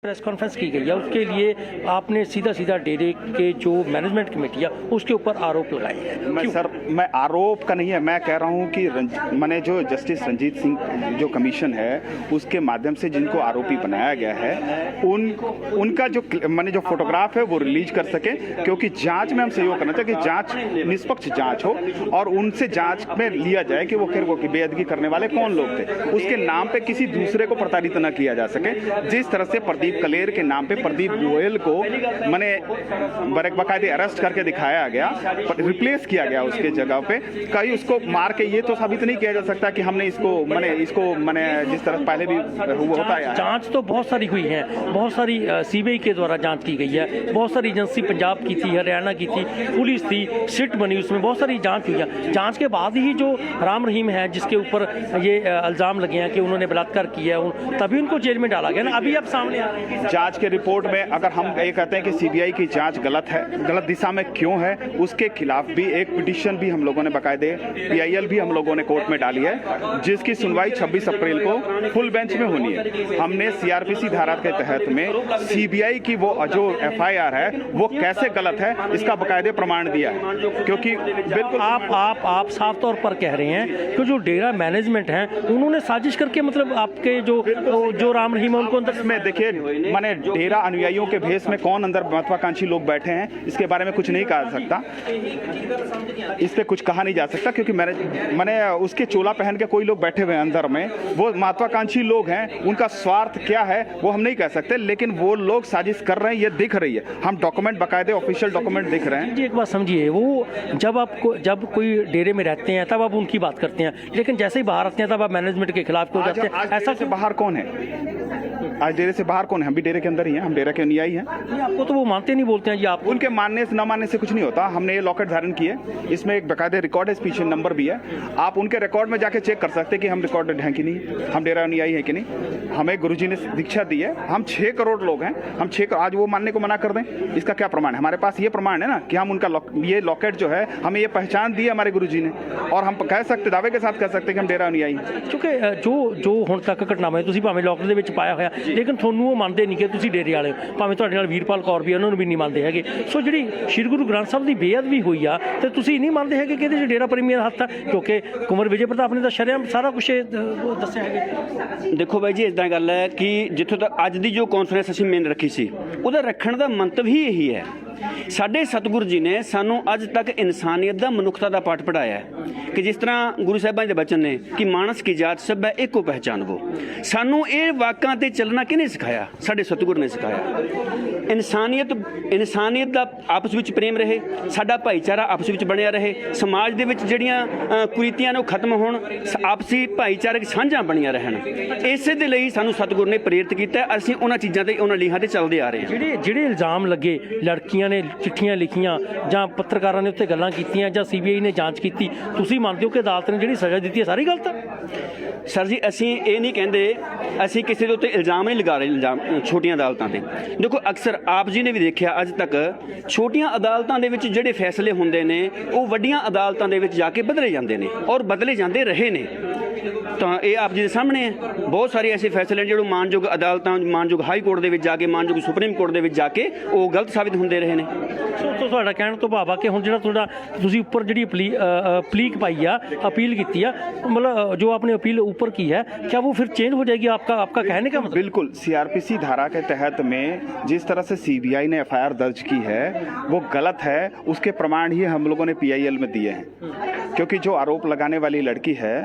Press conference की गई है उसके लिए आपने सीधा सीधा डेरे के जो मैनेजमेंट कमेटी है उसके ऊपर आरोप लगाए हैं। मैं आरोप का नहीं है, मैं कह रहा हूं कि मैंने जो जस्टिस रंजीत सिंह जो कमीशन है उसके माध्यम से जिनको आरोपी बनाया गया है उनका जो मैंने जो फोटोग्राफ है वो रिलीज कर सके, क्योंकि जांच में हम सहयोग करना चाहिए कि जांच निष्पक्ष जांच हो और उनसे जांच में लिया जाए कि वो फिर वो बेअदबी करने वाले कौन लोग थे, उसके नाम पे किसी दूसरे को प्रताड़ित न किया जा सके। जिस तरह से प्रदीप कलेर के नाम पे प्रदीप गोयल को मैंने बकायदे अरेस्ट करके दिखाया गया, रिप्लेस किया गया उसके जगह पे, कहीं उसको मार के ये तो साबित नहीं किया जा सकता कि हमने इसको जिस तरह पहले भी होता है। जांच तो बहुत सारी हुई है, बहुत सारी सीबीआई के द्वारा जांच की गई है, बहुत सारी एजेंसी पंजाब की थी, हरियाणा की थी, पुलिस थी, सिट बनी, उसमें बहुत सारी जांच हुई है। जांच के बाद ही जो राम रहीम है जिसके ऊपर ये इल्जाम लगे हैं कि उन्होंने बलात्कार किया है, तभी उनको जेल में डाला गया ना। अभी अब सामने आ रहे हैं जांच के रिपोर्ट में अगर हम ये कहते हैं कि सीबीआई की जांच गलत है, गलत दिशा में क्यों है, उसके खिलाफ भी एक पिटीशन भी हम लोगों ने बकायदे पीआईएल भी हम लोगों ने कोर्ट में डाली है, जिसकी सुनवाई 26 अप्रैल को फुल बेंच में होनी है। हमने सीआरपीसी धारा के तहत में सीबीआई की वो जो एफआईआर है वो कैसे गलत है इसका बकायदे प्रमाण दिया है, क्योंकि बिल्कुल आप साफ तौर पर कह रहे हैं कि जो डेरा मैनेजमेंट है उन्होंने साजिश करके मतलब आपके जो राम रहीम है उनको अंदर में देखिए मैंने डेरा अनुयायियों के भेष में कौन अंदर महत्वाकांक्षी लोग बैठे हैं इसके बारे में कुछ नहीं कहा सकता, इस पे कुछ कहा नहीं जा सकता, क्योंकि मैंने उसके चोला पहन के कोई लोग बैठे हुए हैं अंदर में, वो महत्वाकांक्षी लोग हैं, उनका स्वार्थ क्या है वो हम नहीं कह सकते, लेकिन वो लोग साजिश कर रहे हैं ये दिख रही है, हम डॉक्यूमेंट बकायदे ऑफिशियल डॉक्यूमेंट दिख रहे हैं। जी एक बात समझिए, वो जब कोई डेरे में रहते हैं तब आप उनकी बात करते हैं, लेकिन जैसे ही बाहर आते हैं तब आप मैनेजमेंट के खिलाफ क्यों जाते हैं? ऐसा से बाहर कौन है? आज डेरे से बाहर कौन है? हम भी डेरे के अंदर ही हैं, हम डेरे के अनुयायी हैं। आपको तो वो मानते नहीं, बोलते हैं जी आप। उनके मानने से न मानने से कुछ नहीं होता। हमने ये लॉकेट धारण किए, इसमें एक बकायदे रिकॉर्ड है, स्पीच नंबर भी है, आप उनके रिकॉर्ड में जाके चेक कर सकते हैं कि हम रिकॉर्डेड हैं कि नहीं, हम डेरा अनुयायी हैं कि नहीं। हमें गुरुजी ने दीक्षा दी है, हम 6 करोड़ लोग हैं, हम 6 करोड़ आज वो मानने को मना कर दें, इसका क्या प्रमाण है? हमारे पास ये प्रमाण है ना कि हम उनका ये लॉकेट जो है हमें ये पहचान दी है हमारे गुरुजी ने, और हम कह सकते, दावे के साथ कह सकते हैं कि हम डेरा अनुयायी हैं। क्योंकि जो ਹੁਣ ਤੱਕ ਘਟਨਾਵਾਂ ਤੁਸੀਂ ਭਾਵੇਂ ਲੌਕਰ ਦੇ ਵਿੱਚ ਪਾਇਆ ਹੋਇਆ, ਲੇਕਿਨ ਤੁਹਾਨੂੰ ਉਹ ਮੰਨਦੇ ਨਹੀਂ ਕਿ ਤੁਸੀਂ ਡੇਰੇ ਵਾਲੇ ਹੋ, ਭਾਵੇਂ ਤੁਹਾਡੇ ਨਾਲ ਵੀਰਪਾਲ ਕੌਰ ਵੀ ਉਹਨਾਂ ਨੂੰ ਵੀ ਨਹੀਂ ਮੰਨਦੇ ਹੈਗੇ। ਸੋ ਜਿਹੜੀ ਸ਼੍ਰੀ ਗੁਰੂ ਗ੍ਰੰਥ ਸਾਹਿਬ ਦੀ ਬੇਅਦਬੀ ਹੋਈ ਆ ਤੇ ਤੁਸੀਂ ਨਹੀਂ ਮੰਨਦੇ ਹੈਗੇ ਕਿ ਇਹਦੇ 'ਚ ਡੇਰਾ ਪ੍ਰੇਮੀਆਂ ਦਾ ਹੱਥ ਆ, ਕਿਉਂਕਿ ਕੁੰਵਰ ਵਿਜੇ ਪ੍ਰਤਾਪ ਨੇ ਤਾਂ ਸ਼ਰੇਆਮ ਸਾਰਾ ਕੁਛ ਦੱਸਿਆ ਹੈਗਾ। ਦੇਖੋ ਬਾਈ ਜੀ ਇਦਾਂ ਗੱਲ ਹੈ ਕਿ ਜਿੱਥੋਂ ਤੱਕ ਅੱਜ ਦੀ ਜੋ ਕਾਨਫਰੰਸ ਅਸੀਂ ਮੇਨ ਰੱਖੀ ਸੀ ਉਹਦਾ ਰੱਖਣ ਦਾ ਮੰਤਵ ਹੀ ਇਹੀ ਹੈ। ਸਾਡੇ ਸਤਿਗੁਰੂ ਜੀ ਨੇ ਸਾਨੂੰ ਅੱਜ ਤੱਕ ਇਨਸਾਨੀਅਤ ਦਾ, ਮਨੁੱਖਤਾ ਦਾ ਪਾਠ ਪੜਾਇਆ ਹੈ ਕਿ ਜਿਸ ਤਰ੍ਹਾਂ ਗੁਰੂ ਸਾਹਿਬਾਂ ਦੇ ਬਚਨ ਨੇ ਕਿ ਮਾਨਸ ਕੀ ਜਾਤ ਸਭ ਹੈ ਇੱਕੋ ਪਹਿਚਾਨਵੋ। ਸਾਨੂੰ ਇਹ ਵਾਕਾਂ ਤੇ ਚੱਲਣਾ ਕਿਹਨੇ ਸਿਖਾਇਆ? ਸਾਡੇ ਸਤਿਗੁਰੂ ਨੇ ਸਿਖਾਇਆ। ਇਨਸਾਨੀਅਤ ਦਾ ਆਪਸ ਵਿੱਚ ਪ੍ਰੇਮ ਰਹੇ, ਸਾਡਾ ਭਾਈਚਾਰਾ ਆਪਸ ਵਿੱਚ ਬਣਿਆ ਰਹੇ, ਸਮਾਜ ਦੇ ਵਿੱਚ ਜਿਹੜੀਆਂ ਕੁਰੀਤੀਆਂ ਨੇ ਉਹ ਖਤਮ ਹੋਣ, ਆਪਸੀ ਭਾਈਚਾਰਕ ਸਾਂਝਾਂ ਬਣੀਆਂ ਰਹਿਣ। ਇਸੇ ਦੇ ਲਈ ਸਾਨੂੰ ਸਤਿਗੁਰੂ ਨੇ ਪ੍ਰੇਰਿਤ ਕੀਤਾ। ਅਸੀਂ ਉਹਨਾਂ ਚੀਜ਼ਾਂ ਤੇ, ਉਹਨਾਂ ਲੀਹਾਂ ਤੇ ਚੱਲਦੇ ਆ ਰਹੇ ਹਾਂ। ਜਿਹੜੇ ਇਲਜ਼ਾਮ ਲੱਗੇ, ਲੜਕੀਆਂ ਨੇ ਚਿੱਠੀਆਂ ਲਿਖੀਆਂ ਜਾਂ ਪੱਤਰਕਾਰਾਂ ਨੇ ਉੱਤੇ ਗੱਲਾਂ ਕੀਤੀਆਂ ਜਾਂ ਸੀਬੀਆਈ ਨੇ ਜਾਂਚ ਕੀਤੀ, ਤੁਸੀਂ ਮੰਨਦੇ ਹੋ ਕਿ ਅਦਾਲਤ ਨੇ ਜਿਹੜੀ ਸਜ਼ਾ ਦਿੱਤੀ ਹੈ ਸਾਰੀ ਗਲਤ ਹੈ? ਸਰ ਜੀ ਅਸੀਂ ਇਹ ਨਹੀਂ ਕਹਿੰਦੇ, ਅਸੀਂ ਕਿਸੇ ਦੇ ਉੱਤੇ ਇਲਜ਼ਾਮ ਨਹੀਂ ਲਗਾ ਰਹੇ। ਇਲਜ਼ਾਮ ਛੋਟੀਆਂ ਅਦਾਲਤਾਂ ਤੇ ਦੇਖੋ, ਅਕਸਰ ਆਪ ਜੀ ਨੇ ਵੀ ਦੇਖਿਆ ਅੱਜ ਤੱਕ ਛੋਟੀਆਂ ਅਦਾਲਤਾਂ ਦੇ ਵਿੱਚ ਜਿਹੜੇ ਫੈਸਲੇ ਹੁੰਦੇ ਨੇ ਉਹ ਵੱਡੀਆਂ ਅਦਾਲਤਾਂ ਦੇ ਵਿੱਚ ਜਾ ਕੇ ਬਦਲੇ ਜਾਂਦੇ ਨੇ ਔਰ ਬਦਲੇ ਜਾਂਦੇ ਰਹੇ ਨੇ। ਤਾਂ ਇਹ ਆਪ ਜੀ ਦੇ ਸਾਹਮਣੇ ਹੈ, ਬਹੁਤ ਸਾਰੇ ਐਸੇ ਫੈਸਲੇ ਜਿਹੜੇ ਮਾਨਯੋਗ ਅਦਾਲਤਾਂ, ਮਾਨਯੋਗ ਹਾਈ ਕੋਰਟ ਦੇ ਵਿੱਚ ਜਾ ਕੇ, ਮਾਨਯੋਗ ਸੁਪਰੀਮ ਕੋਰਟ ਦੇ ਵਿੱਚ ਜਾ ਕੇ ਉਹ ਗਲਤ ਸਾਬਿਤ ਹੁੰਦੇ ਰਹੇ ਨੇ। ਸੋ ਤੁਹਾਡਾ ਕਹਿਣ ਤੋਂ ਭਾਵ ਆ ਕਿ ਹੁਣ ਜਿਹੜਾ ਤੁਸੀਂ ਉੱਪਰ ਜਿਹੜੀ ਪਲੀਕ ਪਾਈ ਆ, अपील की है, मतलब जो आपने अपील ऊपर की है, क्या वो फिर चेंज हो जाएगी? आपका कहने का मतलब? बिल्कुल, सीआरपीसी धारा के तहत में जिस तरह से सीबीआई ने एफआईआर दर्ज की है वो गलत है, उसके प्रमाण ही हम लोगों ने पीआईएल में दिए हैं, क्योंकि जो आरोप लगाने वाली लड़की है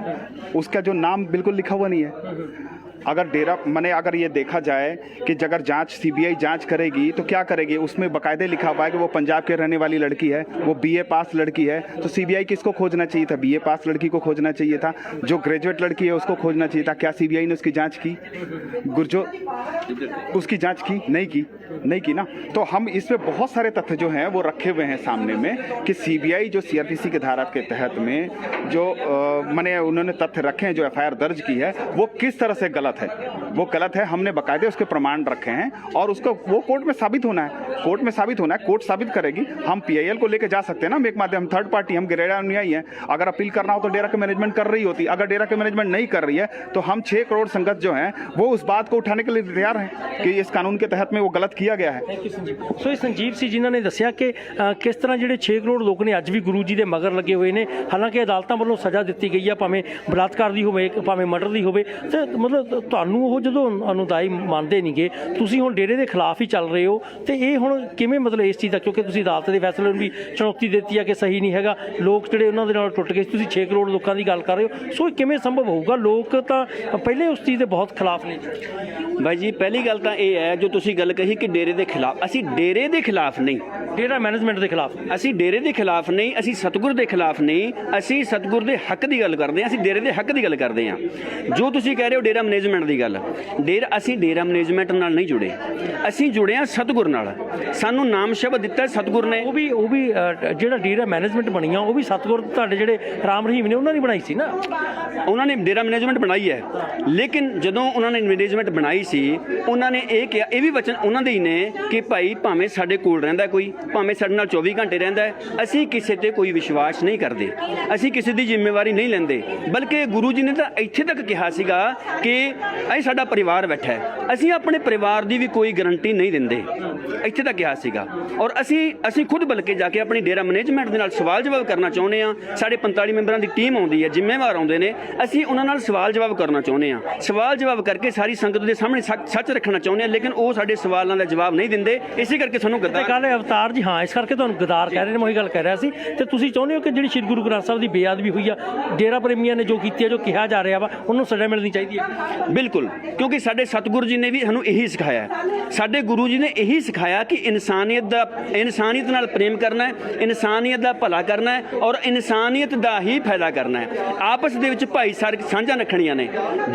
उसका जो नाम बिल्कुल लिखा हुआ नहीं है। अगर डेरा अगर ये देखा जाए कि अगर जांच सीबीआई जांच करेगी तो क्या करेगी, उसमें बाकायदे लिखा हुआ है कि वो पंजाब के रहने वाली लड़की है, वो बीए पास लड़की है, तो सीबीआई किसको खोजना चाहिए था? बीए पास लड़की को खोजना चाहिए था। जो ग्रेजुएट लड़की है उसको खोजना चाहिए था। क्या सीबीआई ने उसकी जांच की? उसकी जांच की? नहीं की ना। तो हम इसमें बहुत सारे तथ्य जो हैं वो रखे हुए हैं सामने में कि सीबीआई जो सीआरपीसी के धारा के तहत में जो उन्होंने तथ्य रखे हैं, जो एफआईआर दर्ज की है वो किस तरह से गलत गलत है, वो गलत है। हमने बाकायदे उसके प्रमाण रखे हैं और उसको वो कोर्ट में साबित होना है, कोर्ट में साबित होना है, कोर्ट साबित करेगी। हम PIL को लेकर जा सकते हैं ना मेक माध्यम, थर्ड पार्टी, हम डेरा अनुयायी हैं। अगर अपील करना हो तो डेरा के मैनेजमेंट कर रही होती, अगर डेरा के मैनेजमेंट नहीं कर रही है तो हम 6 करोड़ संगत जो हैं वो उस बात को उठाने के लिए तैयार हैं कि इस कानून के तहत में वो गलत किया ਗਿਆ ਹੈ। ਸੋ ਇਹ ਸੰਜੀਵ ਸੀ ਜਿਨ੍ਹਾਂ ਨੇ ਦੱਸਿਆ ਕਿ ਕਿਸ ਤਰ੍ਹਾਂ ਜਿਹੜੇ 6 ਕਰੋੜ ਲੋਕ ਨੇ ਅੱਜ ਵੀ ਗੁਰੂ ਜੀ ਦੇ ਮਗਰ ਲੱਗੇ ਹੋਏ ਨੇ। ਹਾਲਾਂਕਿ ਅਦਾਲਤਾਂ ਵੱਲੋਂ ਸਜ਼ਾ ਦਿੱਤੀ ਗਈ ਆ, ਭਾਵੇਂ ਬਲਾਤਕਾਰ ਦੀ ਹੋਵੇ ਭਾਵੇਂ ਮਰਡਰ ਦੀ ਹੋਵੇ, ਤੇ ਮਤਲਬ ਤੁਹਾਨੂੰ ਉਹ ਜਦੋਂ ਅਨੁਦਾਈ ਮੰਨਦੇ ਨਹੀਂਗੇ, ਤੁਸੀਂ ਹੁਣ ਡੇਰੇ ਦੇ ਖਿਲਾਫ ਹੀ ਚੱਲ ਰਹੇ ਹੋ, ਤੇ ਇਹ ਹੁਣ ਕਿਵੇਂ ਮਤਲਬ ਇਸ ਚੀਜ਼ ਦਾ, ਕਿਉਂਕਿ ਤੁਸੀਂ ਅਦਾਲਤ ਦੇ ਫੈਸਲੇ ਨੂੰ ਵੀ ਚੁਣੌਤੀ ਦਿੱਤੀ ਆ ਕਿ ਸਹੀ ਨਹੀਂ ਹੈਗਾ, ਲੋਕ ਜਿਹੜੇ ਉਹਨਾਂ ਦੇ ਨਾਲ ਟੁੱਟ ਗਏ, ਤੁਸੀਂ 6 ਕਰੋੜ ਲੋਕਾਂ ਦੀ ਗੱਲ ਕਰ ਰਹੇ ਹੋ, ਸੋ ਇਹ ਕਿਵੇਂ ਸੰਭਵ ਹੋਊਗਾ? ਲੋਕ ਤਾਂ ਪਹਿਲੇ ਉਸ ਚੀਜ਼ ਦੇ ਬਹੁਤ ਖਿਲਾਫ ਨੇ। ਬਾਈ ਜੀ ਪਹਿਲੀ ਗੱਲ ਤਾਂ ਇਹ ਹੈ ਜੋ ਤੁਸੀਂ ਗੱਲ ਕਹੀ ਕਿ ਡੇਰੇ ਦੇ ਖਿਲਾਫ, ਅਸੀਂ ਡੇਰੇ ਦੇ ਖਿਲਾਫ ਨਹੀਂ, ਡੇਰਾ ਮੈਨੇਜਮੈਂਟ ਦੇ ਖਿਲਾਫ, ਅਸੀਂ ਡੇਰੇ ਦੇ ਖਿਲਾਫ ਨਹੀਂ, ਅਸੀਂ ਸਤਿਗੁਰ ਦੇ ਖਿਲਾਫ ਨਹੀਂ, ਅਸੀਂ ਸਤਿਗੁਰ ਦੇ ਹੱਕ ਦੀ ਗੱਲ ਕਰਦੇ ਹਾਂ, ਅਸੀਂ ਡੇਰੇ ਦੇ ਹੱਕ ਦੀ ਗੱਲ ਕਰਦੇ ਹਾਂ। ਜੋ ਤੁਸੀਂ ਕਹਿ ਰਹੇ ਹੋ ਡੇਰਾ ਮੈਨੇਜਮੈਂਟ ਦੀ ਗੱਲ, ਅਸੀਂ ਡੇਰਾ ਮੈਨੇਜਮੈਂਟ ਨਾਲ ਨਹੀਂ ਜੁੜੇ, ਅਸੀਂ ਜੁੜੇ ਹਾਂ ਸਤਿਗੁਰ ਨਾਲ। ਸਾਨੂੰ ਨਾਮ ਸ਼ਬਦ ਦਿੱਤਾ ਸਤਿਗੁਰ ਨੇ। ਉਹ ਵੀ ਜਿਹੜਾ ਡੇਰਾ ਮੈਨੇਜਮੈਂਟ ਬਣੀ ਆ ਉਹ ਵੀ ਸਤਿਗੁਰ ਤੁਹਾਡੇ ਜਿਹੜੇ ਰਾਮ ਰਹੀਮ ਨੇ ਉਹਨਾਂ ਨੇ ਬਣਾਈ ਸੀ ਨਾ। ਉਹਨਾਂ ਨੇ ਡੇਰਾ ਮੈਨੇਜਮੈਂਟ ਬਣਾਈ ਹੈ, ਲੇਕਿਨ ਜਦੋਂ ਉਹਨਾਂ ਨੇ ਮੈਨੇਜਮੈਂਟ ਬਣਾਈ ਸੀ ਉਹਨਾਂ ਨੇ ਇਹ ਕਿਹਾ, ਇਹ ਵੀ ਵਚਨ ਉਹਨਾਂ ਦੇ ਹੀ ਨੇ ਕਿ ਭਾਈ ਭਾਵੇਂ ਸਾਡੇ ਕੋਲ ਰਹਿੰਦਾ ਕੋਈ, ਭਾਵੇਂ ਸਾਡੇ ਨਾਲ 24 ਘੰਟੇ ਰਹਿੰਦਾ, ਅਸੀਂ ਕਿਸੇ ਤੇ ਕੋਈ ਵਿਸ਼ਵਾਸ ਨਹੀਂ ਕਰਦੇ, ਅਸੀਂ ਕਿਸੇ ਦੀ ਜ਼ਿੰਮੇਵਾਰੀ ਨਹੀਂ ਲੈਂਦੇ। ਬਲਕਿ ਗੁਰੂ ਜੀ ਨੇ ਤਾਂ ਇੱਥੇ ਤੱਕ ਕਿਹਾ ਸੀਗਾ ਕਿ ਇਹ ਸਾਡਾ ਪਰਿਵਾਰ ਬੈਠਾ ਹੈ, ਅਸੀਂ ਆਪਣੇ ਪਰਿਵਾਰ ਦੀ ਵੀ ਕੋਈ ਗਰੰਟੀ ਨਹੀਂ ਦਿੰਦੇ, ਇੱਥੇ ਤੱਕ ਕਿਹਾ ਸੀਗਾ। ਔਰ ਅਸੀਂ ਖੁਦ ਬਲਕਿ ਜਾ ਕੇ ਆਪਣੀ ਡੇਰਾ ਮੈਨੇਜਮੈਂਟ ਦੇ ਨਾਲ ਸਵਾਲ ਜਵਾਬ ਕਰਨਾ ਚਾਹੁੰਦੇ ਹਾਂ। ਸਾਡੇ 45 ਮੈਂਬਰਾਂ ਦੀ ਟੀਮ ਆਉਂਦੀ ਹੈ, ਜ਼ਿੰਮੇਵਾਰ ਆਉਂਦੇ ਨੇ, ਅਸੀਂ ਉਹਨਾਂ ਨਾਲ ਸਵਾਲ ਜਵਾਬ ਕਰਨਾ ਚਾਹੁੰਦੇ ਹਾਂ, ਸਵਾਲ ਜਵਾਬ ਕਰਕੇ ਸਾਰੀ ਸੰਗਤ ਦੇ ਸਾਹਮਣੇ ਸੱਚ ਰੱਖਣਾ ਚਾਹੁੰਦੇ ਹਾਂ, ਲੇਕਿਨ ਉਹ ਸਾਡੇ ਸਵਾਲਾਂ ਦਾ ਜਵਾਬ ਨਹੀਂ ਦਿੰਦੇ। ਇਸੇ ਕਰਕੇ ਸਾਨੂੰ ਤੇ ਗੱਲ ਅਵਤਾਰ ਜੀ, ਹਾਂ ਇਸ ਕਰਕੇ ਤੁਹਾਨੂੰ ਗਦਾਰ ਕਹਿ ਰਹੇ ਨੇ, ਮੈਂ ਉਹੀ ਗੱਲ ਕਹਿ ਰਿਹਾ ਸੀ। ਤੇ ਤੁਸੀਂ ਚਾਹੁੰਦੇ ਹੋ ਕਿ ਜਿਹੜੀ ਸ਼੍ਰੀ ਗੁਰੂ ਗ੍ਰੰਥ ਸਾਹਿਬ ਦੀ ਬੇਅਦਬੀ ਹੋਈ ਆ, ਡੇਰਾ ਪ੍ਰੇਮੀਆਂ ਨੇ ਜੋ ਕੀਤੀ ਹੈ, ਜੋ ਕਿਹਾ ਜਾ ਰਿਹਾ ਵਾ, ਉਹਨੂੰ ਸਜ਼ਾ ਮਿਲਣੀ ਚਾਹੀਦੀ ਹੈ। ਬਿਲਕੁਲ, ਕਿਉਂਕਿ ਸਾਡੇ ਸਤਿਗੁਰੂ ਜੀ ਨੇ ਵੀ ਸਾਨੂੰ ਇਹੀ ਸਿਖਾਇਆ, ਸਾਡੇ ਗੁਰੂ ਜੀ ਨੇ ਇਹੀ ਸਿਖਾਇਆ ਕਿ ਇਨਸਾਨੀਅਤ ਨਾਲ ਪ੍ਰੇਮ ਕਰਨਾ ਹੈ, ਇਨਸਾਨੀਅਤ ਦਾ ਭਲਾ ਕਰਨਾ ਹੈ ਔਰ ਇਨਸਾਨੀਅਤ ਦਾ ਹੀ ਫਾਇਦਾ ਕਰਨਾ ਹੈ। ਆਪਸ ਦੇ ਵਿੱਚ ਭਾਈਚਾਰਕ ਸਾਂਝਾਂ ਰੱਖਣੀਆਂ ਨੇ।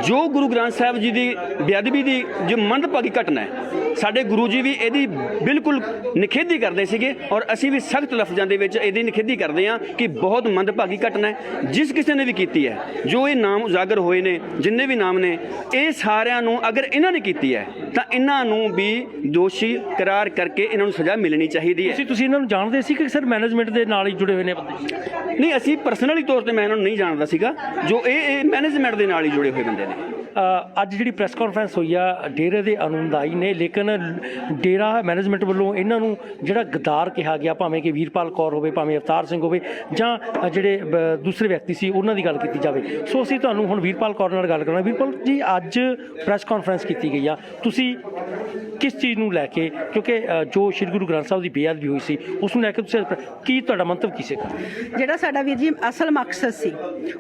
ਜੋ ਗੁਰੂ ਗ੍ਰੰਥ ਸਾਹਿਬ ਜੀ ਦੀ ਬੇਅਦਬੀ ਦੀ ਜੋ ਮੰਦਭਾਗੀ ਘਟਨਾ ਹੈ, ਸਾਡੇ ਗੁਰੂ ਜੀ ਵੀ ਇਹਦੀ ਬਿਲਕੁਲ ਨਿਖੇਧੀ ਕਰਦੇ ਸੀਗੇ ਔਰ ਅਸੀਂ ਵੀ ਸਖਤ ਲਫ਼ਜ਼ਾਂ ਦੇ ਵਿੱਚ ਇਹਦੀ ਨਿਖੇਧੀ ਕਰਦੇ ਹਾਂ ਕਿ ਬਹੁਤ ਮੰਦਭਾਗੀ ਘਟਨਾ ਹੈ। ਜਿਸ ਕਿਸੇ ਨੇ ਵੀ ਕੀਤੀ ਹੈ, ਜੋ ਇਹ ਨਾਮ ਉਜਾਗਰ ਹੋਏ ਨੇ, ਜਿੰਨੇ ਵੀ ਨਾਮ ਨੇ, ਇਹ ਸਾਰਿਆਂ ਨੂੰ ਅਗਰ ਇਹਨਾਂ ਨੇ ਕੀਤੀ ਹੈ ਤਾਂ ਇਹਨਾਂ ਨੂੰ ਵੀ ਦੋਸ਼ੀ ਕਰਾਰ ਕਰਕੇ ਇਹਨਾਂ ਨੂੰ ਸਜ਼ਾ ਮਿਲਣੀ ਚਾਹੀਦੀ ਹੈ। ਤੁਸੀਂ ਇਹਨਾਂ ਨੂੰ ਜਾਣਦੇ ਸੀ ਕਿ ਸਰ ਮੈਨੇਜਮੈਂਟ ਦੇ ਨਾਲ ਹੀ ਜੁੜੇ ਹੋਏ ਨੇ ਬੰਦੇ? ਨਹੀਂ, ਅਸੀਂ ਪਰਸਨਲੀ ਤੌਰ ਤੇ ਮੈਂ ਇਹਨਾਂ ਨੂੰ ਨਹੀਂ ਜਾਣਦਾ ਸੀਗਾ, ਜੋ ਇਹ ਮੈਨੇਜਮੈਂਟ ਦੇ ਨਾਲ ਹੀ ਜੁੜੇ ਹੋਏ ਬੰਦੇ ਨੇ। ਅੱਜ ਜਿਹੜੀ ਪ੍ਰੈਸ ਕਾਨਫਰੰਸ ਹੋਈ ਆ, ਡੇਰੇ ਦੇ ਅਨੁਦਾਈ ਨੇ, ਲੇਕਿਨ ਡੇਰਾ ਮੈਨੇਜਮੈਂਟ ਵੱਲੋਂ ਇਹਨਾਂ ਨੂੰ ਜਿਹੜਾ ਗਦਾਰ ਕਿਹਾ ਗਿਆ, ਭਾਵੇਂ ਕਿ ਵੀਰਪਾਲ ਕੌਰ ਹੋਵੇ, ਭਾਵੇਂ ਅਵਤਾਰ ਸਿੰਘ ਹੋਵੇ, ਜਾਂ ਜਿਹੜੇ ਦੂਸਰੇ ਵਿਅਕਤੀ ਸੀ ਉਹਨਾਂ ਦੀ ਗੱਲ ਕੀਤੀ ਜਾਵੇ। ਸੋ ਅਸੀਂ ਤੁਹਾਨੂੰ ਹੁਣ ਵੀਰਪਾਲ ਕੌਰ ਨਾਲ ਗੱਲ ਕਰਨਾ। ਵੀਰਪਾਲ ਜੀ, ਅੱਜ ਪ੍ਰੈਸ ਕਾਨਫਰੰਸ ਕੀਤੀ ਗਈ ਆ, ਤੁਸੀਂ ਕਿਸ ਚੀਜ਼ ਨੂੰ ਲੈ ਕੇ, ਕਿਉਂਕਿ ਜੋ ਸ਼੍ਰੀ ਗੁਰੂ ਗ੍ਰੰਥ ਸਾਹਿਬ ਦੀ ਬੇਅਦਬੀ ਹੋਈ ਸੀ ਉਸ ਨੂੰ ਲੈ ਕੇ ਤੁਸੀਂ ਕੀ, ਤੁਹਾਡਾ ਮੰਤਵ ਕੀ ਸੀ? ਜਿਹੜਾ ਸਾਡਾ ਵੀਰ ਜੀ ਅਸਲ ਮਕਸਦ ਸੀ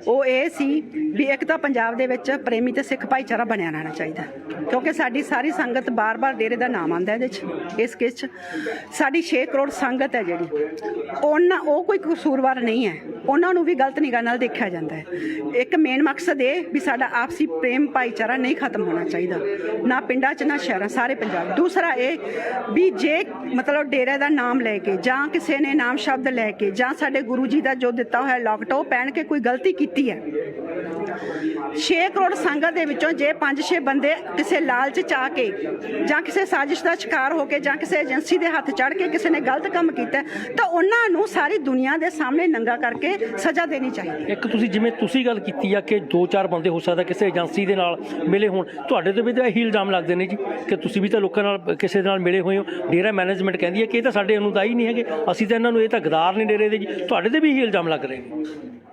ਉਹ ਇਹ ਸੀ ਵੀ ਇੱਕ ਤਾਂ ਪੰਜਾਬ ਦੇ ਵਿੱਚ ਪ੍ਰੇਮੀ ਤੇ ਸਿੱਖ ਭਾਈਚਾਰਾ ਬਣਿਆ ਰਹਿਣਾ ਚਾਹੀਦਾ, ਕਿਉਂਕਿ ਸਾਡੀ ਸਾਰੀ ਸੰਗਤ ਬਾਰ-ਬਾਰ ਡੇਰੇ ਦਾ ਨਾਮ ਆਉਂਦਾ ਇਹਦੇ 'ਚ, ਇਸ ਕੇਸ 'ਚ ਸਾਡੀ 6 ਕਰੋੜ ਸੰਗਤ ਹੈ ਜਿਹੜੀ, ਉਹ ਕੋਈ ਕਸੂਰਵਾਰ ਨਹੀਂ ਹੈ, ਉਹਨਾਂ ਨੂੰ ਵੀ ਗਲਤ ਨਿਗਾਹ ਨਾਲ ਦੇਖਿਆ ਜਾਂਦਾ ਹੈ। ਇੱਕ ਮੇਨ ਮਕਸਦ ਇਹ ਵੀ ਸਾਡਾ ਆਪਸੀ ਪ੍ਰੇਮ ਭਾਈਚਾਰਾ ਨਹੀਂ ਖਤਮ ਹੋਣਾ ਚਾਹੀਦਾ, ਨਾ ਪਿੰਡਾਂ 'ਚ ਨਾ ਸ਼ਹਿਰਾਂ, ਸਾਰੇ ਪੰਜਾਬ। ਦੂਸਰਾ ਇਹ ਵੀ ਜੇ ਮਤਲਬ ਡੇਰੇ ਦਾ ਨਾਮ ਲੈ ਕੇ ਜਾਂ ਕਿਸੇ ਨੇ ਨਾਮ ਸ਼ਬਦ ਲੈ ਕੇ ਜਾਂ ਸਾਡੇ ਗੁਰੂ ਜੀ ਦਾ ਜੋ ਦਿੱਤਾ ਹੋਇਆ ਲੋਕਟੋ ਪਹਿਨ ਕੇ ਕੋਈ ਗਲਤੀ ਕੀਤੀ ਹੈ, 6 ਕਰੋੜ ਸੰਗਤ ਦੇ ਵਿੱਚੋਂ ਜੇ 5-6 ਬੰਦੇ ਕਿਸੇ ਲਾਲਚ 'ਚ ਆ ਕੇ ਜਾਂ ਕਿਸੇ ਸਾਜ਼ਿਸ਼ ਦਾ ਸ਼ਿਕਾਰ ਹੋ ਕੇ ਜਾਂ ਕਿਸੇ ਏਜੰਸੀ ਦੇ ਹੱਥ ਚੜ੍ਹ ਕੇ ਕਿਸੇ ਨੇ ਗਲਤ ਕੰਮ ਕੀਤਾ ਤਾਂ ਉਹਨਾਂ ਨੂੰ ਸਾਰੀ ਦੁਨੀਆ ਦੇ ਸਾਹਮਣੇ ਨੰਗਾ ਕਰਕੇ ਸਜ਼ਾ ਦੇਣੀ ਚਾਹੀਦੀ। ਇੱਕ ਤੁਸੀਂ ਜਿਵੇਂ ਤੁਸੀਂ ਗੱਲ ਕੀਤੀ ਆ ਕਿ 2-4 ਬੰਦੇ ਹੋ ਸਕਦਾ ਕਿਸੇ ਏਜੰਸੀ ਦੇ ਨਾਲ ਮਿਲੇ ਹੋਣ, ਤੁਹਾਡੇ ਤੇ ਵੀ ਤਾਂ ਇਹੀ ਇਲਜ਼ਾਮ ਲੱਗਦੇ ਨੇ ਜੀ ਕਿ ਤੁਸੀਂ ਵੀ ਤਾਂ ਲੋਕਾਂ ਨਾਲ ਕਿਸੇ ਦੇ ਨਾਲ ਮਿਲੇ ਹੋਏ ਹੋ। ਡੇਰਾ ਮੈਨੇਜਮੈਂਟ ਕਹਿੰਦੀ ਹੈ ਕਿ ਇਹ ਤਾਂ ਸਾਡੇ ਅਨੁਦਾਈ ਨਹੀਂ ਹੈਗੇ, ਅਸੀਂ ਤਾਂ ਇਹਨਾਂ ਨੂੰ, ਇਹ ਤਾਂ ਗਦਾਰ ਨੇ ਡੇਰੇ ਦੇ ਜੀ, ਤੁਹਾਡੇ ਤੇ ਵੀ ਇਹੀ ਇਲਜ਼ਾਮ ਲੱਗ ਰਹੇ ਨੇ।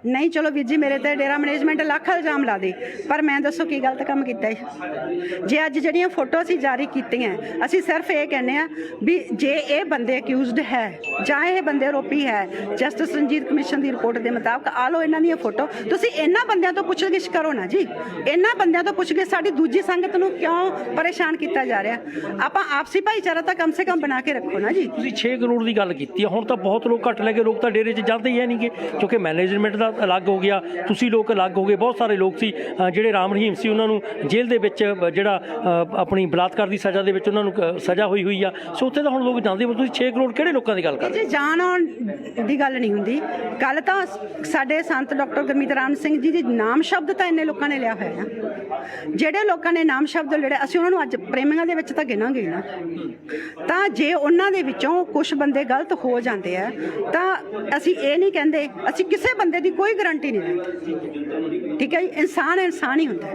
ਨਹੀਂ ਚਲੋ ਵੀਰ ਜੀ, ਮੇਰੇ ਤੇ ਡੇਰਾ ਮੈਨੇਜਮੈਂਟ ਲੱਖ ਇਲਜ਼ਾਮ ਲਾ ਦੇ, ਪਰ ਮੈਂ ਦੱਸੋ ਕੀ ਗਲਤ ਕੰਮ ਕੀਤਾ ਹੈ? ਜੇ ਅੱਜ ਜਿਹੜੀਆਂ ਫੋਟੋ ਅਸੀਂ ਜਾਰੀ ਕੀਤੀਆਂ, ਅਸੀਂ ਸਿਰਫ ਇਹ ਕਹਿੰਦੇ ਆ ਵੀ ਜੇ ਇਹ ਬੰਦੇ ਅਕਿਊਜ਼ਡ ਹੈ ਜਾਂ ਇਹ ਬੰਦੇ ਆਰੋਪੀ ਹੈ, ਜਸਟਿਸ ਰਣਜੀਤ ਕਮਿਸ਼ਨ ਦੀ ਰਿਪੋਰਟ ਦੇ ਮੁਤਾਬਕ ਆ ਲਓ ਇਹਨਾਂ ਦੀਆਂ ਫੋਟੋ, ਤੁਸੀਂ ਇਹਨਾਂ ਬੰਦਿਆਂ ਤੋਂ ਪੁੱਛਗਿੱਛ ਕਰੋ ਨਾ ਜੀ, ਇਹਨਾਂ ਬੰਦਿਆਂ ਤੋਂ ਪੁੱਛਗਿੱਛ। ਸਾਡੀ ਦੂਜੀ ਸੰਗਤ ਨੂੰ ਕਿਉਂ ਪਰੇਸ਼ਾਨ ਕੀਤਾ ਜਾ ਰਿਹਾ? ਆਪਾਂ ਆਪਸੀ ਭਾਈਚਾਰਾ ਤਾਂ ਕਮ ਸੇ ਕਮ ਬਣਾ ਕੇ ਰੱਖੋ ਨਾ ਜੀ। ਤੁਸੀਂ 6 ਕਰੋੜ ਦੀ ਗੱਲ ਕੀਤੀ ਹੈ, ਹੁਣ ਤਾਂ ਬਹੁਤ ਲੋਕ ਘੱਟ ਲੈ ਕੇ, ਲੋਕ ਤਾਂ ਡੇਰੇ 'ਚ ਜਾਂਦੇ ਹੀ ਹੈ ਨਹੀਂਗੇ, ਕਿਉਂਕਿ ਮੈਨੇਜਮੈਂਟ ਦਾ ਦਾ ਅਲੱਗ ਹੋ ਗਿਆ, ਤੁਸੀਂ ਲੋਕ ਅਲੱਗ ਹੋ ਗਏ। ਬਹੁਤ ਸਾਰੇ ਲੋਕ ਸੀ ਜਿਹੜੇ ਰਾਮ ਰਹੀਮ ਸੀ, ਉਹਨਾਂ ਨੂੰ ਜੇਲ੍ਹ ਦੇ ਵਿੱਚ ਜਿਹੜਾ ਆਪਣੀ ਬਲਾਤਕਾਰ ਦੀ ਸਜ਼ਾ ਦੇ ਵਿੱਚ ਉਹਨਾਂ ਨੂੰ ਸਜ਼ਾ ਹੋਈ ਆ। ਸੋ ਉੱਥੇ ਤਾਂ ਹੁਣ ਲੋਕ ਜਾਂਦੇ, ਤੁਸੀਂ 6 ਕਰੋੜ ਕਿਹੜੇ ਲੋਕਾਂ ਦੀ ਗੱਲ ਕਰ ਰਹੇ ਜੀ ਜਾਨ ਆਉਣ ਦੀ ਗੱਲ ਨਹੀਂ ਹੁੰਦੀ। ਗੱਲ ਤਾਂ ਸਾਡੇ ਸੰਤ ਡਾਕਟਰ ਗੁਰਮੀਤ ਰਾਮ ਸਿੰਘ ਜੀ ਦੇ ਨਾਮ ਸ਼ਬਦ ਤਾਂ ਇੰਨੇ ਲੋਕਾਂ ਨੇ ਲਿਆ ਹੋਇਆ ਆ। ਜਿਹੜੇ ਲੋਕਾਂ ਨੇ ਨਾਮ ਸ਼ਬਦ ਲੜੇ, ਅਸੀਂ ਉਹਨਾਂ ਨੂੰ ਅੱਜ ਪ੍ਰੇਮੀਆਂ ਦੇ ਵਿੱਚ ਤਾਂ ਗਿਣਾਂਗੇ ਨਾ। ਤਾਂ ਜੇ ਉਹਨਾਂ ਦੇ ਵਿੱਚੋਂ ਕੁਝ ਬੰਦੇ ਗਲਤ ਹੋ ਜਾਂਦੇ ਆ ਤਾਂ ਅਸੀਂ ਇਹ ਨਹੀਂ ਕਹਿੰਦੇ, ਅਸੀਂ ਕਿਸੇ ਬੰਦੇ ਦੀ ਕੋਈ ਗਾਰੰਟੀ ਨਹੀਂ ਲੈਂਦੇ, ਠੀਕ ਹੈ ਜੀ। ਇਨਸਾਨ ਇਨਸਾਨ ਹੀ ਹੁੰਦਾ।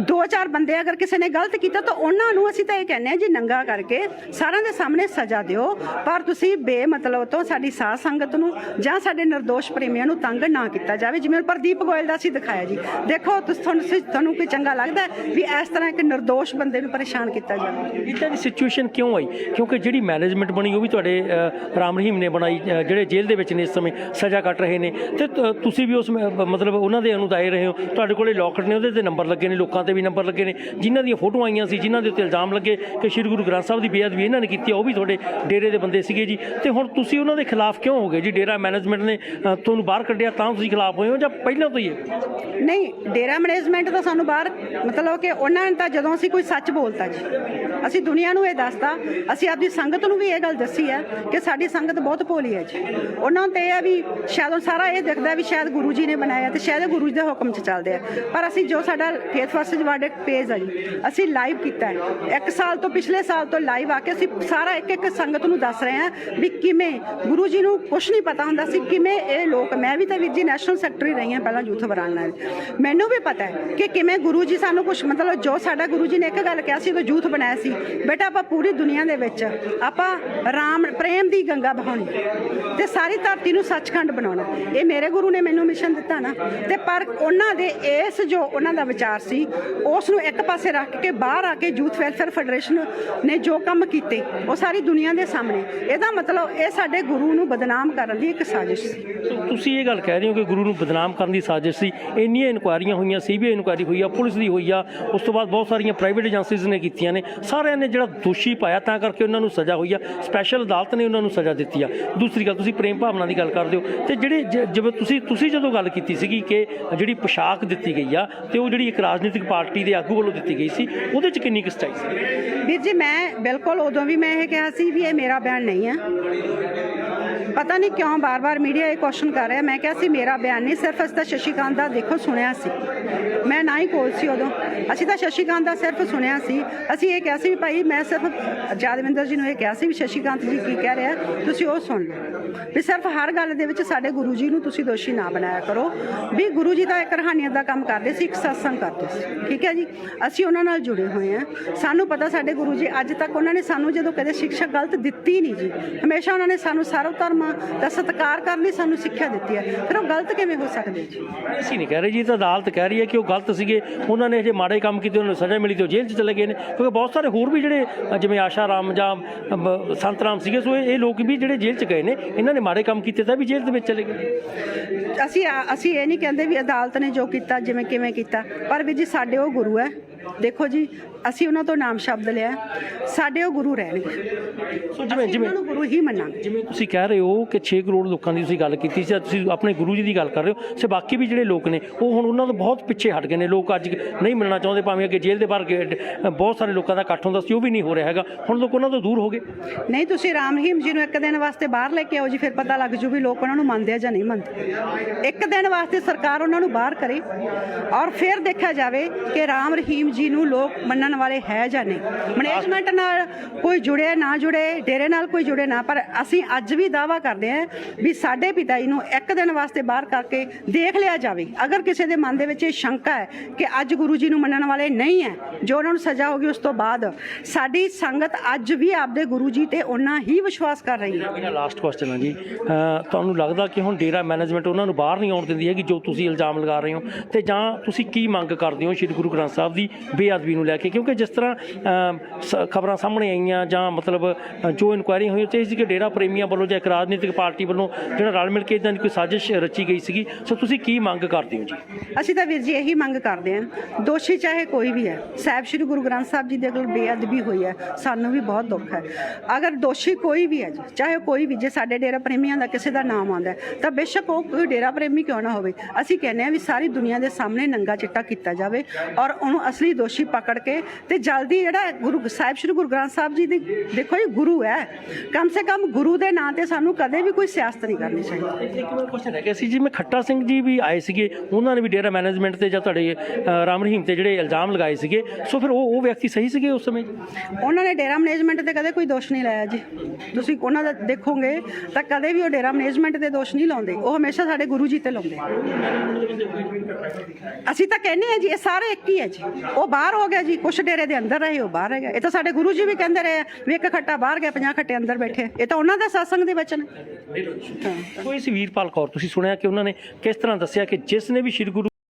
2-4 ਬੰਦੇ ਅਗਰ ਕਿਸੇ ਨੇ ਗਲਤ ਕੀਤਾ ਤਾਂ ਉਹਨਾਂ ਨੂੰ ਅਸੀਂ ਤਾਂ ਇਹ ਕਹਿੰਦੇ ਆ ਜੀ ਨੰਗਾ ਕਰਕੇ ਸਾਰਿਆਂ ਦੇ ਸਾਹਮਣੇ ਸਜ਼ਾ ਦਿਓ, ਪਰ ਤੁਸੀਂ ਬੇਮਤਲਬ ਤੋਂ ਸਾਡੀ ਸਾਧ ਸੰਗਤ ਨੂੰ ਜਾਂ ਸਾਡੇ ਨਿਰਦੋਸ਼ ਪ੍ਰੇਮੀਆਂ ਨੂੰ ਤੰਗ ਨਾ ਕੀਤਾ ਜਾਵੇ। ਜਿਵੇਂ ਪ੍ਰਦੀਪ ਗੋਇਲ ਦਾ ਅਸੀਂ ਦਿਖਾਇਆ ਜੀ, ਦੇਖੋ ਤੁਹਾਨੂੰ ਕੋਈ ਚੰਗਾ ਲੱਗਦਾ ਵੀ ਇਸ ਤਰ੍ਹਾਂ ਇੱਕ ਨਿਰਦੋਸ਼ ਬੰਦੇ ਨੂੰ ਪਰੇਸ਼ਾਨ ਕੀਤਾ ਜਾਵੇ? ਇੱਦਾਂ ਦੀ ਸਿਚੁਏਸ਼ਨ ਕਿਉਂ ਆਈ? ਕਿਉਂਕਿ ਜਿਹੜੀ ਮੈਨੇਜਮੈਂਟ ਬਣੀ ਉਹ ਵੀ ਤੁਹਾਡੇ ਰਾਮ ਰਹੀਮ ਨੇ ਬਣਾਈ, ਜਿਹੜੇ ਜੇਲ੍ਹ ਦੇ ਵਿੱਚ ਨੇ ਇਸ ਸਮੇਂ ਸਜ਼ਾ ਕੱਟ ਰਹੇ ਨੇ, ਤੇ ਤੁਸੀਂ ਵੀ ਉਸ ਮਤਲਬ ਉਹਨਾਂ ਦੇ ਅਨੁਦਾਈ ਰਹੇ ਹੋ। ਤੁਹਾਡੇ ਕੋਲੇ ਲੋਕਟ ਨੇ, ਉਹਦੇ ਤੇ ਨੰਬਰ ਲੱਗੇ ਨੇ, ਲੋਕਾਂ ਤੇ ਵੀ ਨੰਬਰ ਲੱਗੇ ਨੇ, ਜਿਨ੍ਹਾਂ ਦੀਆਂ ਫੋਟੋਆਂ ਆਈਆਂ ਸੀ, ਜਿਨ੍ਹਾਂ ਦੇ ਉੱਤੇ ਇਲਜ਼ਾਮ ਲੱਗੇ ਕਿ ਸ਼੍ਰੀ ਗੁਰੂ ਗ੍ਰੰਥ ਸਾਹਿਬ ਦੀ ਬੇਅਦਬੀ ਇਹਨਾਂ ਨੇ ਕੀਤੀ, ਉਹ ਵੀ ਤੁਹਾਡੇ ਡੇਰੇ ਦੇ ਬੰਦੇ ਸੀਗੇ ਜੀ। ਤੇ ਹੁਣ ਤੁਸੀਂ ਉਹਨਾਂ ਦੇ ਖਿਲਾਫ ਕਿਉਂ ਹੋ ਗਏ ਜੀ? ਡੇਰਾ ਮੈਨੇਜਮੈਂਟ ਨੇ ਤੁਹਾਨੂੰ ਬਾਹਰ ਕੱਢਿਆ ਤਾਂ ਤੁਸੀਂ ਖਿਲਾਫ ਹੋਏ ਹੋ ਜਾਂ ਪਹਿਲਾਂ ਤੋਂ ਹੀ ਹੈ? ਨਹੀਂ, ਡੇਰਾ ਮੈਨੇਜਮੈਂਟ ਤਾਂ ਸਾਨੂੰ ਬਾਹਰ, ਮਤਲਬ ਕਿ ਉਹਨਾਂ ਨੇ ਤਾਂ ਜਦੋਂ ਅਸੀਂ ਕੋਈ ਸੱਚ ਬੋਲਤਾ ਜੀ, ਅਸੀਂ ਦੁਨੀਆ ਨੂੰ ਇਹ ਦੱਸਤਾ, ਅਸੀਂ ਆਪਦੀ ਸੰਗਤ ਨੂੰ ਵੀ ਇਹ ਗੱਲ ਦੱਸੀ ਹੈ ਕਿ ਸਾਡੀ ਸੰਗਤ ਬਹੁਤ ਭੋਲੀ ਹੈ ਜੀ। ਉਹਨਾਂ ਨੂੰ ਤੇ ਇਹ ਆ ਵੀ ਸ਼ਾਇਦ ਉਹ ਸਾਰਾ ਇਹ ਦਿਖਦਾ ਵੀ ਸ਼ਾਇਦ ਗੁਰੂ ਜੀ ਨੇ ਬਣਾਇਆ ਤੇ ਸ਼ਾਇਦ ਗੁਰੂ ਜੀ ਦੇ ਹੁਕਮ 'ਚ ਚੱਲਦੇ ਆ। ਪਰ ਅਸੀਂ ਜੋ ਸਾਡਾ ਫੇਥ ਵਰਸਸ ਵਰਡ ਪੇਜ ਆ ਜੀ, ਅਸੀਂ ਲਾਈਵ ਕੀਤਾ ਹੈ 1 ਸਾਲ ਤੋਂ, ਪਿਛਲੇ ਸਾਲ ਤੋਂ ਲਾਈਵ ਆ ਕੇ ਅਸੀਂ ਸਾਰਾ ਇੱਕ ਸੰਗਤ ਨੂੰ ਦੱਸ ਰਹੇ ਹਾਂ ਵੀ ਕਿਵੇਂ ਗੁਰੂ ਜੀ ਨੂੰ ਕੁਛ ਨਹੀਂ ਪਤਾ ਹੁੰਦਾ ਸੀ, ਕਿਵੇਂ ਇਹ ਲੋਕ, ਮੈਂ ਵੀ ਤਾਂ ਵੀਰ ਜੀ ਨੈਸ਼ਨਲ ਸੈਕਟਰੀ ਰਹੀ ਹਾਂ ਪਹਿਲਾਂ ਯੂਥ ਵਰਾਨ ਨਾਲ, ਮੈਨੂੰ ਵੀ ਪਤਾ ਹੈ ਕਿ ਕਿਵੇਂ ਗੁਰੂ ਜੀ ਸਾਨੂੰ ਕੁਛ, ਮਤਲਬ ਜੋ ਸਾਡਾ ਗੁਰੂ ਜੀ ਨੇ ਇੱਕ ਗੱਲ ਕਿਹਾ ਸੀ ਉਦੋਂ ਯੂਥ ਬਣਾਇਆ ਸੀ, ਬੇਟਾ ਆਪਾਂ ਪੂਰੀ ਦੁਨੀਆ ਦੇ ਵਿੱਚ ਆਪਾਂ ਰਾਮ ਪ੍ਰੇਮ ਦੀ ਗੰਗਾ ਬਹਾਉਣੀ ਤੇ ਸਾਰੀ ਧਰਤੀ ਨੂੰ ਸੱਚਖੰਡ ਬਣਾਉਣਾ। ਇਹ ਮੇਰੇ ਗੁਰੂ ਨੇ ਮੈਨੂੰ ਮਿਸ਼ਨ ਦਿੱਤਾ ਨਾ। ਤੇ ਪਰ ਉਹਨਾਂ ਦੇ ਇਸ ਜੋ ਉਹਨਾਂ ਦਾ ਵਿਚਾਰ ਸੀ ਉਸ ਨੂੰ ਇੱਕ ਪਾਸੇ ਰੱਖ ਕੇ ਬਾਹਰ ਆ ਕੇ ਯੂਥ ਵੈਲਫੇਅਰ ਫੈਡਰੇਸ਼ਨ ਨੇ ਜੋ ਕੰਮ ਕੀਤੇ ਉਹ ਸਾਰੀ ਦੁਨੀਆ ਦੇ ਸਾਹਮਣੇ, ਇਹਦਾ ਮਤਲਬ ਇਹ ਸਾਡੇ ਗੁਰੂ ਨੂੰ ਬਦਨਾਮ ਕਰਨ ਦੀ ਇੱਕ ਸਾਜ਼ਿਸ਼ ਸੀ। ਤੁਸੀਂ ਇਹ ਗੱਲ ਕਹਿ ਰਹੇ ਹੋ ਕਿ ਗੁਰੂ ਨੂੰ ਬਦਨਾਮ ਕਰਨ ਦੀ ਸਾਜ਼ਿਸ਼ ਸੀ। ਇੰਨੀਆਂ ਇਨਕੁਆਇਰੀਆਂ ਹੋਈਆਂ, CBI ਇਨਕੁਆਇਰੀ ਹੋਈ ਆ, ਪੁਲਿਸ ਦੀ ਹੋਈ ਆ, ਉਸ ਤੋਂ ਬਾਅਦ ਬਹੁਤ ਸਾਰੀਆਂ ਪ੍ਰਾਈਵੇਟ ਏਜੰਸੀਜ਼ ਨੇ ਕੀਤੀਆਂ ਨੇ, ਸਾਰਿਆਂ ਨੇ ਜਿਹੜਾ ਦੋਸ਼ੀ ਪਾਇਆ ਤਾਂ ਕਰਕੇ ਉਹਨਾਂ ਨੂੰ ਸਜ਼ਾ ਹੋਈ ਆ, ਸਪੈਸ਼ਲ ਅਦਾਲਤ ਨੇ ਉਹਨਾਂ ਨੂੰ ਸਜ਼ਾ ਦਿੱਤੀ ਆ। ਦੂਸਰੀ ਗੱਲ, ਤੁਸੀਂ ਪ੍ਰੇਮ ਭਾਵਨਾ ਦੀ ਗੱਲ ਕਰਦੇ ਹੋ ਤੇ ਜਿਹੜੇ ਜਿਵੇਂ ਤੁਸੀਂ ਜਦੋਂ ਗੱਲ ਕੀਤੀ ਸੀਗੀ ਕਿ ਜਿਹੜੀ ਪੋਸ਼ਾਕ ਦਿੱਤੀ ਗਈ ਆ ਤੇ ਉਹ ਜਿਹੜੀ ਇੱਕ ਰਾਜਨੀਤਿਕ ਪਾਰਟੀ ਦੇ ਆਗੂ ਵੱਲੋਂ ਦਿੱਤੀ ਗਈ ਸੀ, ਉਹਦੇ 'ਚ ਕਿੰਨੀ ਕੁ ਸੱਚਾਈ ਸੀ? ਵੀਰ ਜੀ ਮੈਂ ਬਿਲਕੁਲ ਉਦੋਂ ਵੀ ਮੈਂ ਇਹ ਕਿਹਾ ਸੀ ਵੀ ਇਹ ਮੇਰਾ ਬਿਆਨ ਨਹੀਂ ਹੈ। ਪਤਾ ਨਹੀਂ ਕਿਉਂ ਬਾਰ-ਬਾਰ ਮੀਡੀਆ ਇਹ ਕੁਐਸਚਨ ਕਰ ਰਿਹਾ। ਮੈਂ ਕਿਹਾ ਸੀ ਮੇਰਾ ਬਿਆਨ ਨਹੀਂ, ਸਿਰਫ ਅਸੀਂ ਤਾਂ ਸ਼ਸ਼ੀਕਾਂਤ ਦਾ ਦੇਖੋ ਸੁਣਿਆ ਸੀ, ਮੈਂ ਨਾ ਹੀ ਕੋਲ ਸੀ ਉਦੋਂ, ਅਸੀਂ ਤਾਂ ਸ਼ਸ਼ੀਕਾਂਤ ਦਾ ਸਿਰਫ ਸੁਣਿਆ ਸੀ। ਅਸੀਂ ਇਹ ਕਿਹਾ ਸੀ ਵੀ ਭਾਈ ਮੈਂ ਸਿਰਫ ਯਾਦਵਿੰਦਰ ਜੀ ਨੂੰ ਇਹ ਕਿਹਾ ਸੀ ਵੀ ਸ਼ਸ਼ੀਕਾਂਤ ਜੀ ਕੀ ਕਹਿ ਰਿਹਾ ਤੁਸੀਂ ਉਹ ਸੁਣ ਲਓ, ਵੀ ਸਿਰਫ ਹਰ ਗੱਲ ਦੇ ਵਿੱਚ ਸਾਡੇ ਗੁਰੂ ਜੀ ਨੂੰ ਤੁਸੀਂ ਦੋਸ਼ੀ ਨਾ ਬਣਾਇਆ ਕਰੋ। ਵੀ ਗੁਰੂ ਜੀ ਤਾਂ ਇੱਕ ਰੂਹਾਨੀਅਤ ਦਾ ਕੰਮ ਕਰਦੇ ਸੀ, ਇੱਕ ਸਤਸੰਗ ਕਰਦੇ ਸੀ, ਠੀਕ ਹੈ ਜੀ। ਅਸੀਂ ਉਹਨਾਂ ਨਾਲ ਜੁੜੇ ਹੋਏ ਹਾਂ, ਸਾਨੂੰ ਪਤਾ ਸਾਡੇ ਗੁਰੂ ਜੀ ਅੱਜ ਤੱਕ ਉਹਨਾਂ ਨੇ ਸਾਨੂੰ ਜਦੋਂ ਕਦੇ ਸਿੱਖਿਆ ਗਲਤ ਦਿੱਤੀ ਨਹੀਂ ਜੀ। ਹਮੇਸ਼ਾ ਉਹਨਾਂ ਨੇ ਸਾਨੂੰ ਸਰਵ ਧਰਮ ਦਾ ਸਤਿਕਾਰ ਕਰਨ ਦੀ ਸਾਨੂੰ ਸਿੱਖਿਆ ਦਿੱਤੀ ਹੈ, ਫਿਰ ਉਹ ਗਲਤ ਕਿਵੇਂ ਹੋ ਸਕਦੇ ਜੀ? ਅਸੀਂ ਨਹੀਂ ਕਹਿ ਰਹੇ ਜੀ, ਤਾਂ ਅਦਾਲਤ ਕਹਿ ਰਹੀ ਹੈ ਕਿ ਉਹ ਗਲਤ ਸੀਗੇ, ਉਹਨਾਂ ਨੇ ਜੇ ਮਾੜੇ ਕੰਮ ਕੀਤੇ ਉਹਨਾਂ ਨੂੰ ਸਜ਼ਾ ਮਿਲੀ ਤੇ ਉਹ ਜੇਲ੍ਹ 'ਚ ਚਲੇ ਗਏ ਨੇ। ਕਿਉਂਕਿ ਬਹੁਤ ਸਾਰੇ ਹੋਰ ਵੀ ਜਿਹੜੇ ਜਿਵੇਂ ਆਸ਼ਾ ਰਾਮ ਜਾਂ ਸੰਤ ਰਾਮ ਸੀਗੇ, ਸੋ ਇਹ ਲੋਕ ਵੀ ਜਿਹੜੇ ਜੇਲ੍ਹ 'ਚ ਗਏ ਨੇ, ਇਹਨਾਂ ਨੇ ਮਾੜੇ ਕੰਮ ਕੀਤੇ ਤਾਂ ਵੀ ਜੇਲ੍ਹ ਦੇ ਵਿੱਚ ਚਲੇ ਗਏ। ਅਸੀਂ ਇਹ ਨਹੀਂ ਕਹਿੰਦੇ ਵੀ ਅਦਾਲਤ ਨੇ ਜੋ ਕੀਤਾ ਜਿਵੇਂ ਕਿਵੇਂ ਕੀਤਾ, ਪਰ ਵੀ ਜੀ ਸਾਡੇ ਉਹ ਗੁਰੂ ਹੈ। ਦੇਖੋ ਜੀ ਅਸੀਂ ਉਹਨਾਂ ਤੋਂ ਨਾਮ ਸ਼ਬਦ ਲਿਆ, ਸਾਡੇ ਉਹ ਗੁਰੂ ਰਹਿਣਗੇ। ਸੋ ਜਿਵੇਂ ਗੁਰੂ ਹੀ ਮੰਨਾਂਗੇ। ਜਿਵੇਂ ਤੁਸੀਂ ਕਹਿ ਰਹੇ ਹੋ ਕਿ 6 ਕਰੋੜ ਲੋਕਾਂ ਦੀ ਤੁਸੀਂ ਗੱਲ ਕੀਤੀ ਸੀ, ਤੁਸੀਂ ਆਪਣੇ ਗੁਰੂ ਜੀ ਦੀ ਗੱਲ ਕਰ ਰਹੇ ਹੋ, ਸੇ ਬਾਕੀ ਵੀ ਜਿਹੜੇ ਲੋਕ ਨੇ ਉਹ ਹੁਣ ਉਹਨਾਂ ਤੋਂ ਬਹੁਤ ਪਿੱਛੇ ਹਟ ਗਏ ਨੇ। ਲੋਕ ਅੱਜ ਨਹੀਂ ਮਿਲਣਾ ਚਾਹੁੰਦੇ, ਭਾਵੇਂ ਅੱਗੇ ਜੇਲ੍ਹ ਦੇ ਬਾਹਰ ਬਹੁਤ ਸਾਰੇ ਲੋਕਾਂ ਦਾ ਇਕੱਠ ਹੁੰਦਾ ਸੀ, ਉਹ ਵੀ ਨਹੀਂ ਹੋ ਰਿਹਾ ਹੈਗਾ। ਹੁਣ ਲੋਕ ਉਹਨਾਂ ਤੋਂ ਦੂਰ ਹੋ ਗਏ। ਨਹੀਂ, ਤੁਸੀਂ ਰਾਮ ਰਹੀਮ ਜੀ ਨੂੰ ਇੱਕ ਦਿਨ ਵਾਸਤੇ ਬਾਹਰ ਲੈ ਕੇ ਆਓ ਜੀ, ਫਿਰ ਪਤਾ ਲੱਗ ਜੂ ਵੀ ਲੋਕ ਉਹਨਾਂ ਨੂੰ ਮੰਨਦੇ ਆ ਜਾਂ ਨਹੀਂ ਮੰਨਦੇ। ਇੱਕ ਦਿਨ ਵਾਸਤੇ ਸਰਕਾਰ ਉਹਨਾਂ ਨੂੰ ਬਾਹਰ ਕਰੇ ਔਰ ਫਿਰ ਦੇਖਿਆ ਜਾਵੇ ਕਿ ਰਾਮ ਰਹੀਮ ਜੀ ਨੂੰ ਲੋਕ ਮੰਨਣ ਵਾਲੇ ਹੈ ਜਾਂ ਨਹੀਂ। ਮੈਨੇਜਮੈਂਟ ਨਾਲ ਕੋਈ ਜੁੜੇ ਨਾ ਜੁੜੇ, ਡੇਰੇ ਨਾਲ ਕੋਈ ਜੁੜੇ ਨਾ, ਪਰ ਅਸੀਂ ਅੱਜ ਵੀ ਦਾਅਵਾ ਕਰਦੇ ਹਾਂ ਵੀ ਸਾਡੇ ਪਿਤਾ ਜੀ ਨੂੰ ਇੱਕ ਦਿਨ ਵਾਸਤੇ ਬਾਹਰ ਕਰਕੇ ਦੇਖ ਲਿਆ ਜਾਵੇ। ਅਗਰ ਕਿਸੇ ਦੇ ਮਨ ਦੇ ਵਿੱਚ ਇਹ ਸ਼ੰਕਾ ਹੈ ਕਿ ਅੱਜ ਗੁਰੂ ਜੀ ਨੂੰ ਮੰਨਣ ਵਾਲੇ ਨਹੀਂ ਹੈ, ਜੋ ਉਹਨਾਂ ਨੂੰ ਸਜ਼ਾ ਹੋ ਗਈ ਉਸ ਤੋਂ ਬਾਅਦ ਸਾਡੀ ਸੰਗਤ ਅੱਜ ਵੀ ਆਪਦੇ ਗੁਰੂ ਜੀ ਤੇ ਉਹਨਾਂ ਹੀ ਵਿਸ਼ਵਾਸ ਕਰ ਰਹੀ ਹੈ। ਮੇਰਾ ਲਾਸਟ ਕੁਐਸਚਨ ਹੈ ਜੀ, ਤੁਹਾਨੂੰ ਲੱਗਦਾ ਕਿ ਹੁਣ ਡੇਰਾ ਮੈਨੇਜਮੈਂਟ ਉਹਨਾਂ ਨੂੰ ਬਾਹਰ ਨਹੀਂ ਆਉਣ ਦਿੰਦੀ ਹੈਗੀ ਜੋ ਤੁਸੀਂ ਇਲਜ਼ਾਮ ਲਗਾ ਰਹੇ ਹੋ, ਤੇ ਜਾਂ ਤੁਸੀਂ ਕੀ ਮੰਗ ਕਰਦੇ ਹੋ ਸ਼੍ਰੀ ਗੁਰੂ ਗ੍ਰੰਥ ਸਾਹਿਬ ਦੀ ਬੇਅਦਬੀ ਨੂੰ ਲੈ ਕੇ, ਕਿਉਂਕਿ ਜਿਸ ਤਰ੍ਹਾਂ ਖਬਰਾਂ ਸਾਹਮਣੇ ਆਈਆਂ ਜਾਂ ਮਤਲਬ ਜੋ ਇਨਕੁਆਇਰੀ ਹੋਈ ਤੇ ਸੀ ਕਿ ਡੇਰਾ ਪ੍ਰੇਮੀਆਂ ਵੱਲੋਂ ਜਾਂ ਇੱਕ ਰਾਜਨੀਤਿਕ ਪਾਰਟੀ ਵੱਲੋਂ ਜਿਹੜਾ ਰਲ ਮਿਲ ਕੇ ਇਦਾਂ ਦੀ ਕੋਈ ਸਾਜ਼ਿਸ਼ ਰਚੀ ਗਈ ਸੀਗੀ। ਸੋ ਤੁਸੀਂ ਕੀ ਮੰਗ ਕਰਦੇ ਹੋ ਜੀ? ਅਸੀਂ ਤਾਂ ਵੀਰ ਜੀ ਇਹੀ ਮੰਗ ਕਰਦੇ ਹਾਂ, ਦੋਸ਼ੀ ਚਾਹੇ ਕੋਈ ਵੀ ਹੈ, ਸਾਹਿਬ ਸ੍ਰੀ ਗੁਰੂ ਗ੍ਰੰਥ ਸਾਹਿਬ ਜੀ ਦੇ ਕੋਲ ਬੇਅਦਬੀ ਹੋਈ ਹੈ, ਸਾਨੂੰ ਵੀ ਬਹੁਤ ਦੁੱਖ ਹੈ। ਅਗਰ ਦੋਸ਼ੀ ਕੋਈ ਵੀ ਹੈ ਜੀ, ਚਾਹੇ ਕੋਈ ਵੀ, ਜੇ ਸਾਡੇ ਡੇਰਾ ਪ੍ਰੇਮੀਆਂ ਦਾ ਕਿਸੇ ਦਾ ਨਾਮ ਆਉਂਦਾ ਤਾਂ ਬੇਸ਼ੱਕ ਉਹ ਕੋਈ ਡੇਰਾ ਪ੍ਰੇਮੀ ਕਿਉਂ ਨਾ ਹੋਵੇ, ਅਸੀਂ ਕਹਿੰਦੇ ਹਾਂ ਵੀ ਸਾਰੀ ਦੁਨੀਆ ਦੇ ਸਾਹਮਣੇ ਨੰਗਾ ਚਿੱਟਾ ਕੀਤਾ ਜਾਵੇ ਔਰ ਉਹਨੂੰ ਅਸਲੀ ਦੋਸ਼ੀ ਪਕੜ ਕੇ ਤੇ ਜਲਦੀ ਜਿਹੜਾ ਗੁਰੂ ਸਾਹਿਬ ਸ੍ਰੀ ਗੁਰੂ ਗ੍ਰੰਥ ਸਾਹਿਬ ਜੀ ਦੀ, ਦੇਖੋ ਇਹ ਗੁਰੂ ਹੈ, ਕਮ ਸੇ ਕਮ ਗੁਰੂ ਦੇ ਨਾਂ ਤੇ ਸਾਨੂੰ ਕਦੇ ਵੀ ਕੋਈ ਸਿਆਸਤ ਨਹੀਂ ਕਰਨੀ ਚਾਹੀਦੀ। ਇੱਕ ਹੋਰ ਕੁਐਸਚਨ ਹੈ ਕਿ ਅਸੀਂ ਜਿਵੇਂ ਖੱਟਾ ਸਿੰਘ ਜੀ ਵੀ ਆਏ ਸੀਗੇ, ਉਹਨਾਂ ਨੇ ਵੀ ਡੇਰਾ ਮੈਨੇਜਮੈਂਟ ਤੇ ਜਾਂ ਤੁਹਾਡੇ ਰਾਮ ਰਹੀਮ ਤੇ ਜਿਹੜੇ ਇਲਜ਼ਾਮ ਲਗਾਏ ਸੀਗੇ, ਸੋ ਫਿਰ ਉਹ ਵਿਅਕਤੀ ਸਹੀ ਸੀਗੇ ਉਸ ਸਮੇਂ? ਉਹਨਾਂ ਨੇ ਡੇਰਾ ਮੈਨੇਜਮੈਂਟ ਤੇ ਕਦੇ ਕੋਈ ਦੋਸ਼ ਨਹੀਂ ਲਾਇਆ ਜੀ। ਤੁਸੀਂ ਉਹਨਾਂ ਦਾ ਦੇਖੋਗੇ ਤਾਂ ਕਦੇ ਵੀ ਉਹ ਡੇਰਾ ਮੈਨੇਜਮੈਂਟ ਤੇ ਦੋਸ਼ ਨਹੀਂ ਲਾਉਂਦੇ, ਉਹ ਹਮੇਸ਼ਾ ਸਾਡੇ ਗੁਰੂ ਜੀ ਤੇ ਲਾਉਂਦੇ। ਅਸੀਂ ਤਾਂ ਕਹਿੰਦੇ ਹਾਂ ਜੀ ਇਹ ਸਾਰੇ ਇੱਕ ਹੀ ਹੈ ਜੀ। ਉਹ ਬਾਹਰ ਹੋ ਗਿਆ ਜੀ, ਕੁਛ ਡੇਰੇ ਦੇ ਅੰਦਰ ਰਹੇ, ਉਹ ਬਾਹਰ ਰਹਿ ਗਿਆ। ਇਹ ਤਾਂ ਸਾਡੇ ਗੁਰੂ ਜੀ ਵੀ ਕਹਿੰਦੇ ਰਹੇ ਵੀ ਇੱਕ ਖੱਟਾ ਬਾਹਰ ਗਿਆ, 50 ਖੱਟੇ ਅੰਦਰ ਬੈਠੇ। ਇਹ ਤਾਂ ਉਹਨਾਂ ਦੇ ਸਤਸੰਗ ਦੇ ਵਚਨ ਹੈ। ਕੋਈ ਸੀ ਵੀਰਪਾਲ ਕੌਰ, ਤੁਸੀਂ ਸੁਣਿਆ ਕਿ ਉਹਨਾਂ ਨੇ ਕਿਸ ਤਰ੍ਹਾਂ ਦੱਸਿਆ ਕਿ ਜਿਸ ਨੇ ਵੀ ਸ਼੍ਰੀ ਗੁਰੂ